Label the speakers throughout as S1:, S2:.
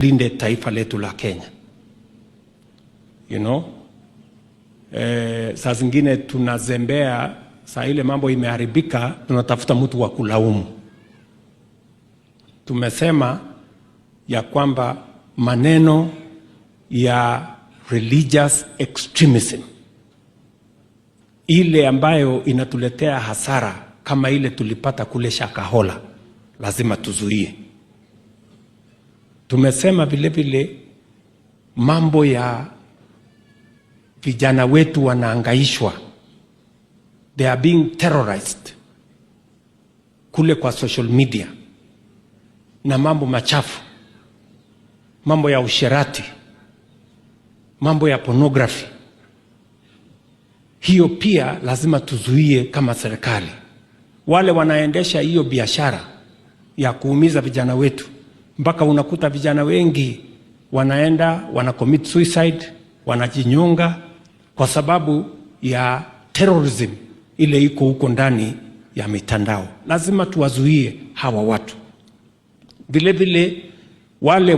S1: linde taifa letu la Kenya. Saa zingine tunazembea, saa ile mambo imeharibika, tunatafuta mtu wa kulaumu. Tumesema ya kwamba maneno ya religious extremism, ile ambayo inatuletea hasara kama ile tulipata kule Shakahola, lazima tuzuie. Tumesema vile vile mambo ya vijana wetu wanaangaishwa, they are being terrorized kule kwa social media, na mambo machafu, mambo ya usherati, mambo ya pornography. Hiyo pia lazima tuzuie kama serikali. Wale wanaendesha hiyo biashara ya kuumiza vijana wetu, mpaka unakuta vijana wengi wanaenda commit suicide, wanajinyonga kwa sababu ya terrorism ile iko huko ndani ya mitandao. Lazima tuwazuie hawa watu. Vile vile wale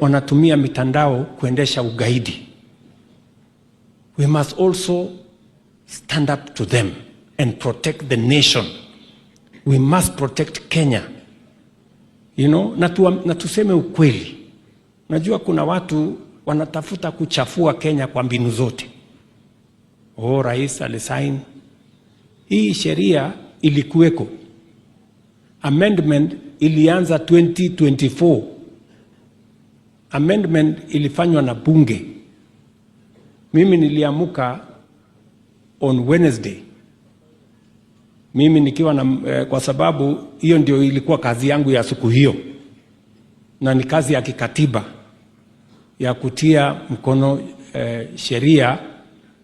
S1: wanatumia mitandao kuendesha ugaidi, we must also stand up to them and protect the nation. We must protect Kenya. Na tuseme ukweli. Najua kuna watu wanatafuta kuchafua Kenya kwa mbinu zote. Rais alisaini hii sheria, ilikuweko. Amendment ilianza 2024. Amendment ilifanywa na bunge. Mimi niliamuka on Wednesday. Mimi nikiwa kwa sababu hiyo ndio ilikuwa kazi yangu ya siku hiyo, na ni kazi ya kikatiba ya kutia mkono sheria,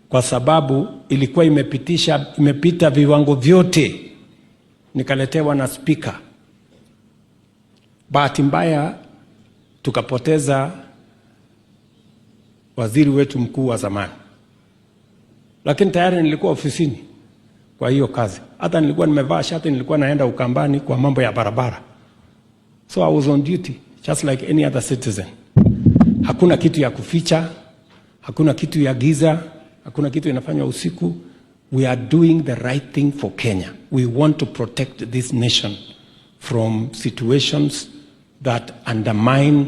S1: kwa sababu ilikuwa imepita viwango vyote. Nikaletewa na speaker. Bahati mbaya tukapoteza waziri wetu mkuu wa zamani, lakini tayari nilikuwa ofisini kwa hiyo kazi. Hata nilikuwa nimevaa shati, nilikuwa naenda Ukambani kwa mambo ya barabara. So I was on duty just like any other citizen. Hakuna kitu ya kuficha, hakuna kitu ya giza, hakuna kitu inafanywa usiku. We are doing the right thing for Kenya. We want to protect this nation from situations that undermine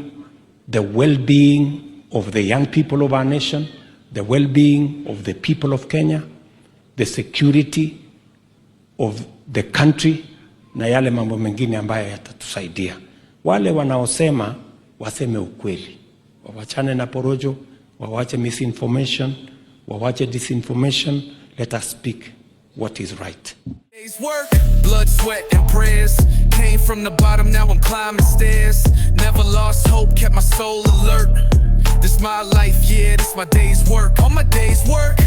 S1: the well-being of the young people of our nation, the well-being of the people of Kenya, the security of the country, na yale mambo mengine ambayo yatatusaidia. Wale wanaosema waseme ukweli, wawachane na porojo, wawache misinformation, wawache disinformation. Let us speak what is right.
S2: Work, blood, sweat, and prayers. Came from the bottom, now I'm climbing stairs. Never lost hope, kept my soul alert. This my life, yeah, this my day's work. On my day's work.